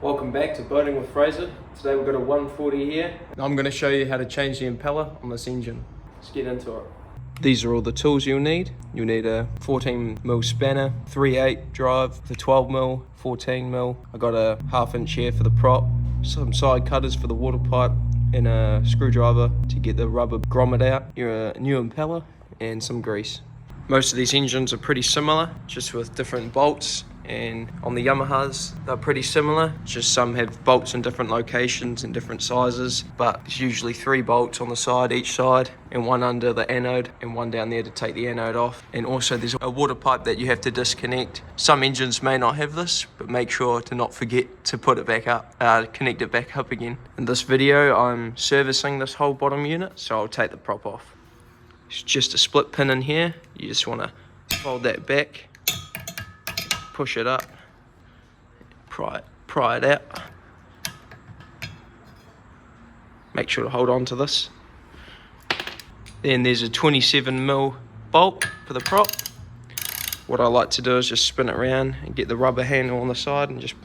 Welcome back to Boating with Fraser. Today we've got a 140 here. I'm going to show you how to change the impeller on this engine. Let's get into it. These are all the tools you'll need. You'll need a 14mm spanner, 3/8 drive, the 12mm, 14mm. I got a 1/2 inch here for the prop, some side cutters for the water pipe, and a screwdriver to get the rubber grommet out, your new impeller, and some grease. Most of these engines are pretty similar, just with different bolts. And on the Yamahas, they're pretty similar, just some have bolts in different locations and different sizes, but there's usually 3 bolts on the side, each side, and one under the anode and one down there to take the anode off. And also there's a water pipe that you have to disconnect. Some engines may not have this, but make sure to not forget to put it back up, connect it back up again. In this video, I'm servicing this whole bottom unit, so I'll take the prop off. It's just a split pin in here. You just want to fold that back, push it up, pry it out. Make sure to hold on to this. Then there's a 27mm bolt for the prop. What I like to do is just spin it around and get the rubber handle on the side and just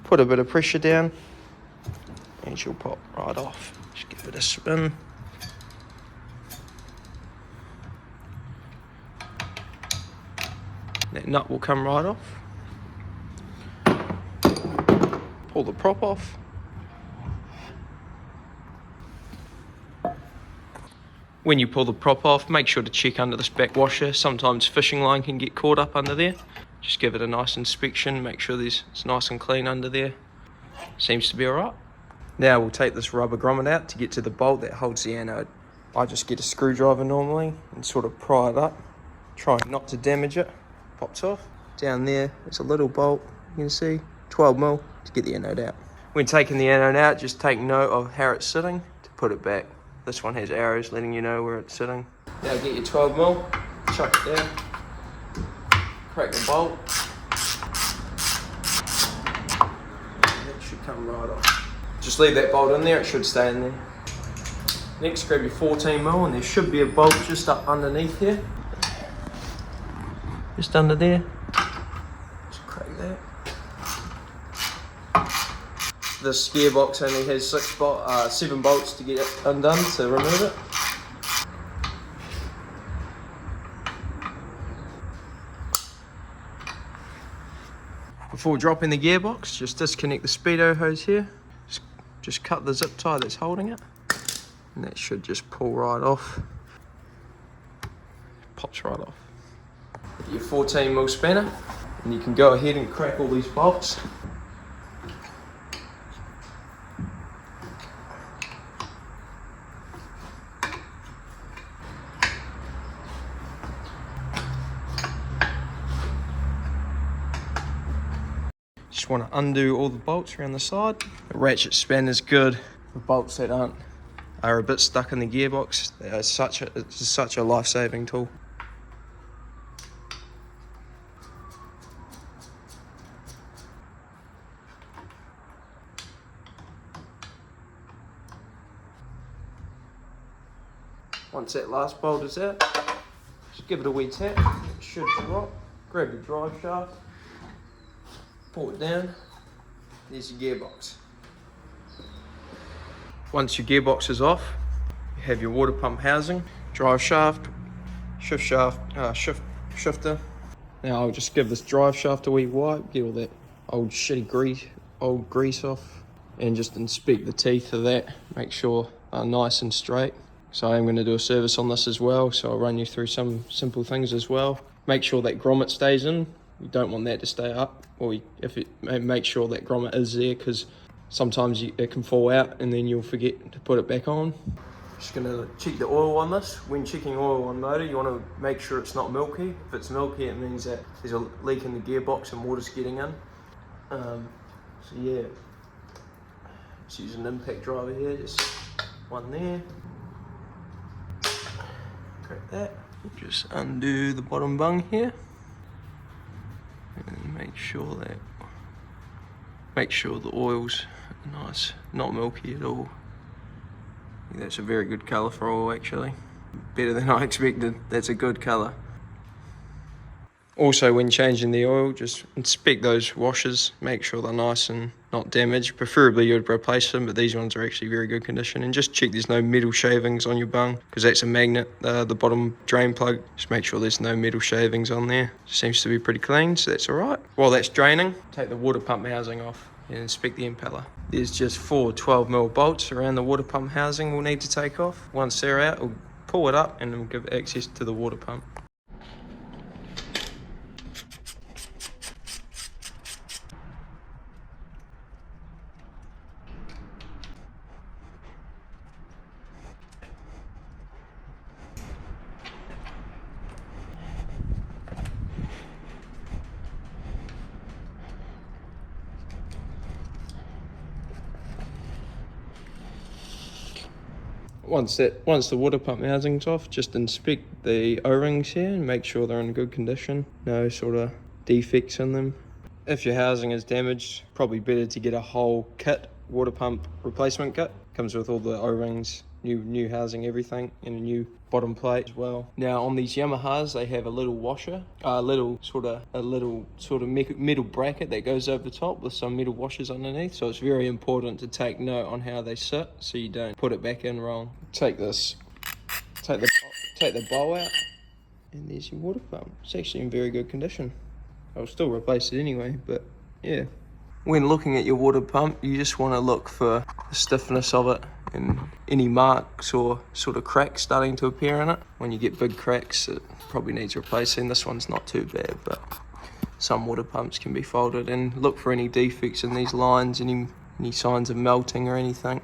put a bit of pressure down and she'll pop right off. Just give it a spin. That nut will come right off. Pull the prop off. When you pull the prop off, make sure to check under this back washer. Sometimes fishing line can get caught up under there. Just give it a nice inspection, make sure it's nice and clean under there. Seems to be alright. Now we'll take this rubber grommet out to get to the bolt that holds the anode. I just get a screwdriver normally and sort of pry it up, trying not to damage it. Pops off. Down there, there's a little bolt, you can see, 12mm to get the anode out. When taking the anode out, just take note of how it's sitting to put it back. This one has arrows letting you know where it's sitting. Now get your 12mm, chuck it down, crack the bolt. That should come right off. Just leave that bolt in there, it should stay in there. Next, grab your 14mm and there should be a bolt just up underneath here. Just under there. Just crack that. This gearbox only has 7 bolts to get it undone to remove it. Before dropping the gearbox, just disconnect the speedo hose here. Just cut the zip tie that's holding it. And that should just pull right off. Pops right off. Your 14mm spanner, and you can go ahead and crack all these bolts. Just want to undo all the bolts around the side. The ratchet spanner is good for bolts that are a bit stuck in the gearbox. It's such a life-saving tool. Once that last bolt is out, just give it a wee tap, it should drop. Grab your drive shaft, pull it down, there's your gearbox. Once your gearbox is off, you have your water pump housing, drive shaft, shifter. Now I'll just give this drive shaft a wee wipe, get all that old shitty grease off, and just inspect the teeth of that, make sure they're nice and straight. So I'm going to do a service on this as well, so I'll run you through some simple things as well. Make sure that grommet stays in. You don't want that to stay up, or make sure that grommet is there, because sometimes it can fall out and then you'll forget to put it back on. Just going to check the oil on this. When checking oil on motor, you want to make sure it's not milky. If it's milky, it means that there's a leak in the gearbox and water's getting in. So yeah, just use an impact driver here, just one there. Crack that. Just undo the bottom bung here and make sure the oil's nice, not milky at all. I think that's a very good colour for oil actually. Better than I expected. That's a good colour. Also, when changing the oil, just inspect those washers, make sure they're nice and not damaged. Preferably you'd replace them, but these ones are actually very good condition. And just check there's no metal shavings on your bung, because that's a magnet, the bottom drain plug. Just make sure there's no metal shavings on there. Seems to be pretty clean, so that's all right. While that's draining, take the water pump housing off and inspect the impeller. There's just 4 12mm bolts around the water pump housing we'll need to take off. Once they're out, we'll pull it up and we'll give access to the water pump. Once the water pump housing's off, just inspect the O-rings here and make sure they're in good condition. No sort of defects in them. If your housing is damaged, probably better to get a whole kit, water pump replacement kit. Comes with all the O-rings, new housing, everything, and a new bottom plate as well. Now on these Yamahas, they have a little washer, a little sort of metal bracket that goes over the top with some metal washers underneath. So it's very important to take note on how they sit, so you don't put it back in wrong. Take the bowl out, and there's your water pump. It's actually in very good condition. I'll still replace it anyway, but yeah. When looking at your water pump, you just want to look for the stiffness of it and any marks or sort of cracks starting to appear in it. When you get big cracks, it probably needs replacing. This one's not too bad, but some water pumps can be faulted. And look for any defects in these lines, any signs of melting or anything.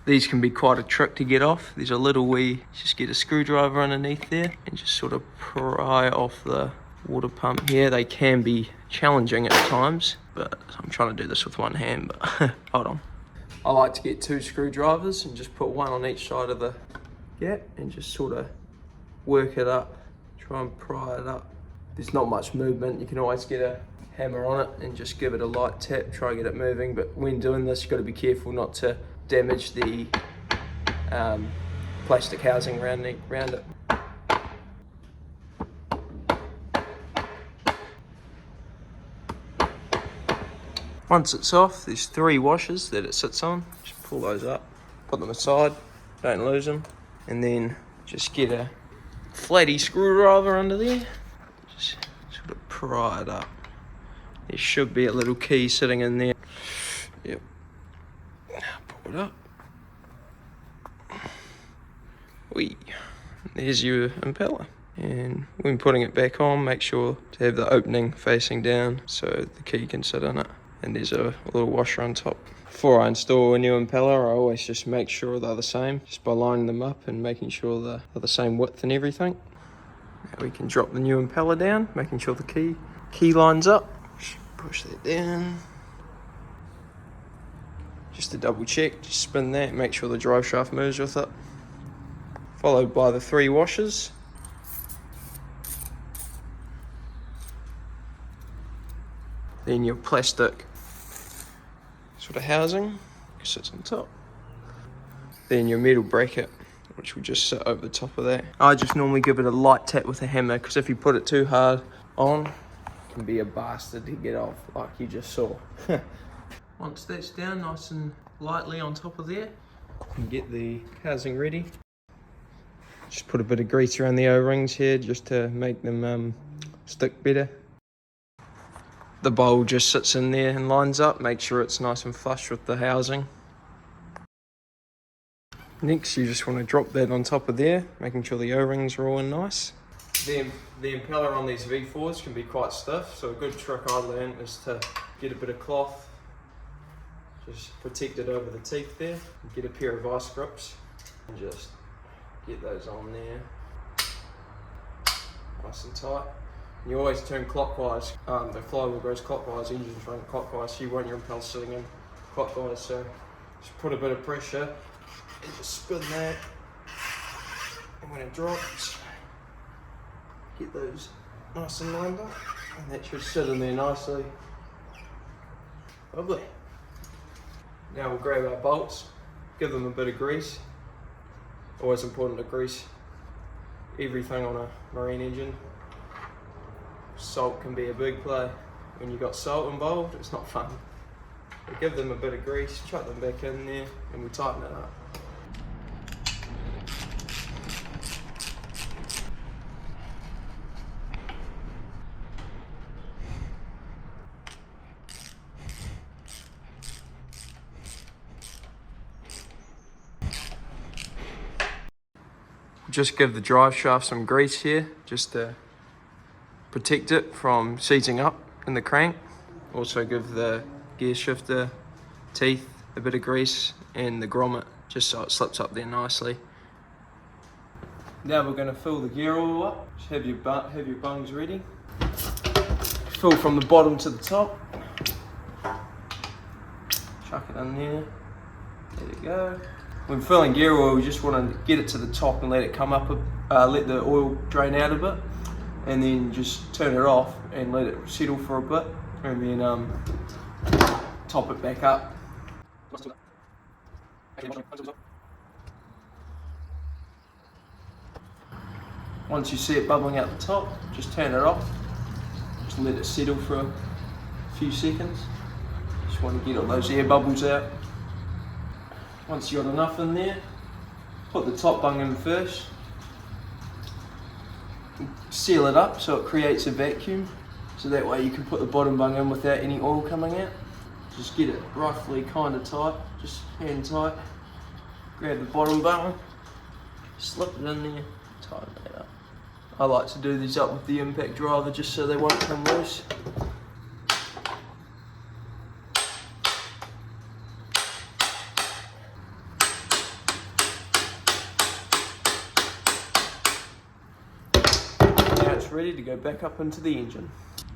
These can be quite a trick to get off. There's a little wee, just get a screwdriver underneath there and just sort of pry off the water pump here. They can be challenging at times, but I'm trying to do this with one hand, but hold on. I like to get 2 screwdrivers and just put one on each side of the gap and just sort of work it up, try and pry it up. There's not much movement. You can always get a hammer on it and just give it a light tap, try and get it moving. But when doing this, you've got to be careful not to damage the plastic housing around it. Once it's off, there's 3 washers that it sits on. Just pull those up, put them aside, don't lose them. And then just get a flatty screwdriver under there. Just sort of pry it up. There should be a little key sitting in there. Yep. Pull it up. Whee. There's your impeller. And when putting it back on, make sure to have the opening facing down so the key can sit in it. And there's a little washer on top. Before I install a new impeller, I always just make sure they're the same, just by lining them up and making sure they're the same width and everything. Now we can drop the new impeller down, making sure the key lines up. Just push that down. Just to double check, just spin that, make sure the drive shaft moves with it. Followed by the 3 washers. Then your plastic sort of housing sits on top. Then your metal bracket, which will just sit over the top of that. I just normally give it a light tap with a hammer, because if you put it too hard on, it can be a bastard to get off, like you just saw. Once that's down nice and lightly on top of there, you can get the housing ready. Just put a bit of grease around the O-rings here just to make them stick better. The bowl just sits in there and lines up, make sure it's nice and flush with the housing. Next, you just want to drop that on top of there, making sure the O-rings are all in nice. The impeller on these V4s can be quite stiff, so a good trick I learned is to get a bit of cloth, just protect it over the teeth there, and get a pair of vice grips, and just get those on there, nice and tight. You always turn clockwise. The flywheel goes clockwise, engine's running clockwise, so you want your impeller sitting in clockwise. So just put a bit of pressure and just spin that. And when it drops, get those nice and lined up, and that should sit in there nicely. Lovely. Now we'll grab our bolts, give them a bit of grease. Always important to grease everything on a marine engine. Salt can be a big play. When you've got salt involved, it's not fun. We give them a bit of grease, chuck them back in there, and we tighten it up. Just give the drive shaft some grease here, just to protect it from seizing up in the crank. Also give the gear shifter teeth a bit of grease and the grommet, just so it slips up there nicely. Now we're going to fill the gear oil up. Just have your bungs ready. Fill from the bottom to the top. Chuck it in there. There we go. When filling gear oil, we just want to get it to the top and let it come up, let the oil drain out a bit, and then just turn it off and let it settle for a bit, and then top it back up. Once you see it bubbling out the top, just turn it off. Just let it settle for a few seconds. Just want to get all those air bubbles out. Once you've got enough in there, put the top bung in first. Seal it up so it creates a vacuum, so that way you can put the bottom bung in without any oil coming out. Just get it roughly kind of tight, just hand tight. Grab the bottom bung, slip it in there, tighten it up. I like to do these up with the impact driver just so they won't come loose. Ready to go back up into the engine.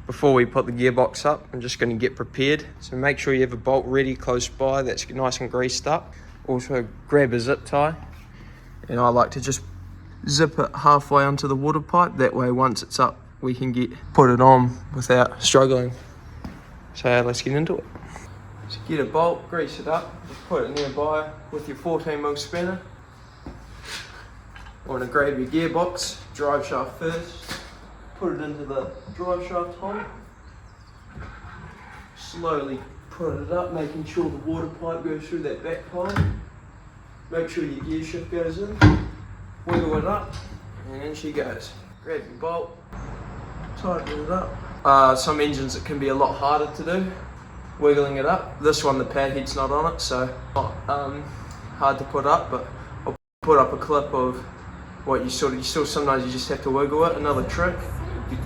Before we put the gearbox up, I'm just going to get prepared. So make sure you have a bolt ready close by that's nice and greased up. Also grab a zip tie, and I like to just zip it halfway onto the water pipe. That way once it's up we can put it on without struggling. So let's get into it. So get a bolt, grease it up, just put it nearby with your 14mm spanner. You want to grab your gearbox, drive shaft first. Put it into the drive shaft hole. Slowly put it up, making sure the water pipe goes through that back pipe. Make sure your gear shift goes in. Wiggle it up, and in she goes. Grab your bolt, tighten it up. Some engines it can be a lot harder to do, wiggling it up. This one the pad head's not on it, so not hard to put up, but I'll put up a clip of what you still sometimes you just have to wiggle it. Another trick,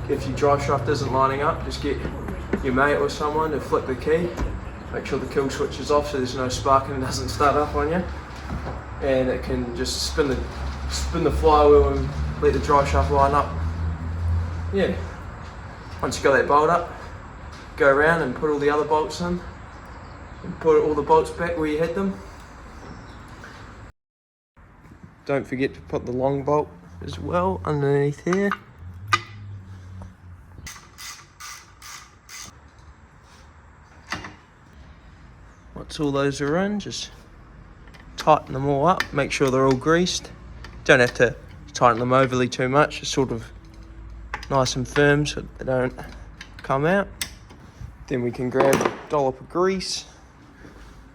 if your drive shaft isn't lining up, just get your mate or someone to flick the key. Make sure the kill switch is off so there's no spark and it doesn't start up on you. And it can just spin the flywheel and let the drive shaft line up. Yeah. Once you got that bolt up, go around and put all the other bolts in. And put all the bolts back where you had them. Don't forget to put the long bolt as well underneath here. Once all those are in, just tighten them all up, make sure they're all greased. Don't have to tighten them overly too much, just sort of nice and firm so they don't come out. Then we can grab a dollop of grease,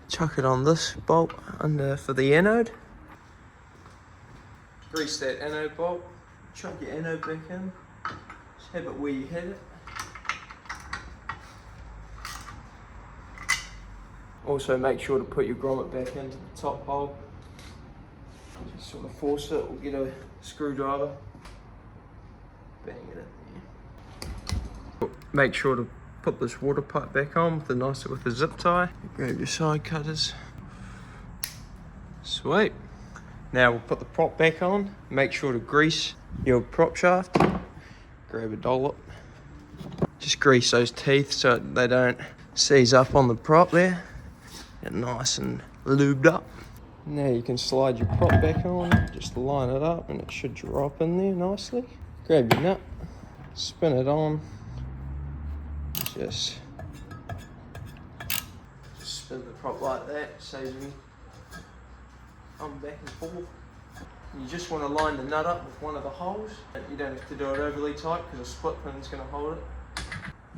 chuck it on this bolt under for the anode. Grease that anode bolt, chuck your anode back in, just have it where you had it. Also make sure to put your grommet back into the top hole. Just sort of force it, we'll get a screwdriver, bang it in there. Make sure to put this water pipe back on with a zip tie. Grab your side cutters. Sweet. Now we'll put the prop back on. Make sure to grease your prop shaft. Grab a dollop. Just grease those teeth so they don't seize up on the prop there. Get nice and lubed up. Now you can slide your prop back on. Just line it up and it should drop in there nicely. Grab your nut. Spin it on. Just spin the prop like that. Saves me back and forth. You just want to line the nut up with one of the holes. You don't have to do it overly tight because a split pin's going to hold it.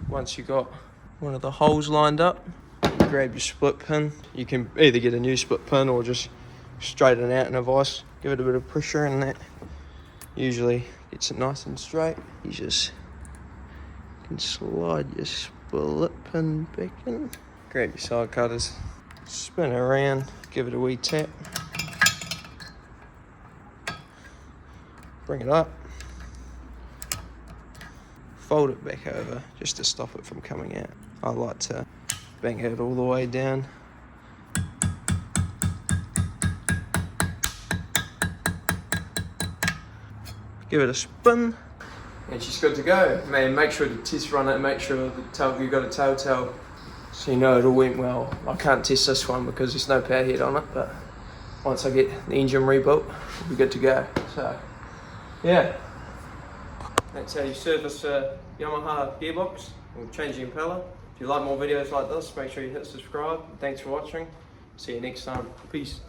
Once you've got one of the holes lined up, grab your split pin. You can either get a new split pin or just straighten it out in a vise. Give it a bit of pressure and that usually gets it nice and straight. You just can slide your split pin back in. Grab your side cutters, spin it around, give it a wee tap. Bring it up. Fold it back over just to stop it from coming out. I like to bang it all the way down. Give it a spin, and she's good to go. Man, make sure to test run it, make sure you've got a telltale so you know it all went well. I can't test this one because there's no power head on it, but once I get the engine rebuilt, we'll be good to go. So, yeah, that's how you service a Yamaha gearbox or change the impeller. If you like more videos like this, make sure you hit subscribe. Thanks for watching. See you next time. Peace.